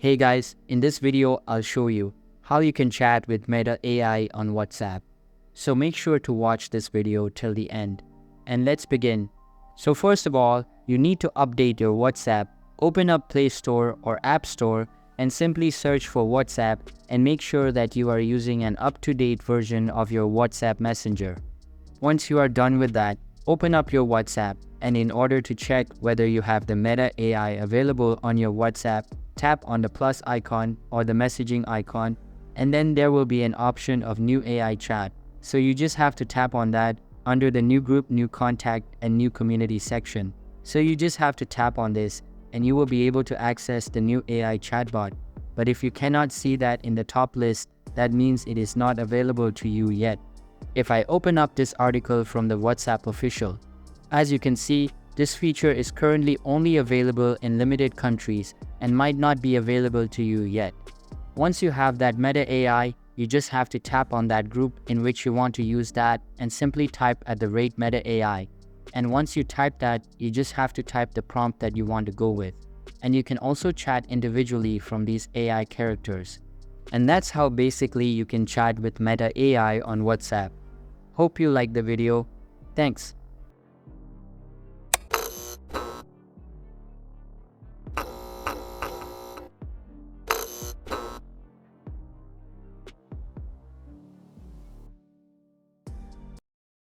Hey guys, in this video I'll show you how you can chat with Meta AI on WhatsApp. So make sure to watch this video till the end. And let's begin. So first of all, you need to update your WhatsApp. Open up Play Store or App Store and simply search for WhatsApp and make sure that you are using an up-to-date version of your WhatsApp Messenger. Once you are done with that, open up your WhatsApp, and in order to check whether you have the Meta AI available on your WhatsApp, tap on the plus icon or the messaging icon, and then there will be an option of New AI Chat. So you just have to tap on that under the New Group, New Contact, and New Community section. So you just have to tap on this, and you will be able to access the new AI chatbot. But if you cannot see that in the top list, that means it is not available to you yet. If I open up this article from the WhatsApp official, as you can see, this feature is currently only available in limited countries and might not be available to you yet. Once you have that Meta AI, you just have to tap on that group in which you want to use that and simply type at the rate Meta AI. And once you type that, you just have to type the prompt that you want to go with. And you can also chat individually from these AI characters. And that's how basically you can chat with Meta AI on WhatsApp. Hope you liked the video. Thanks.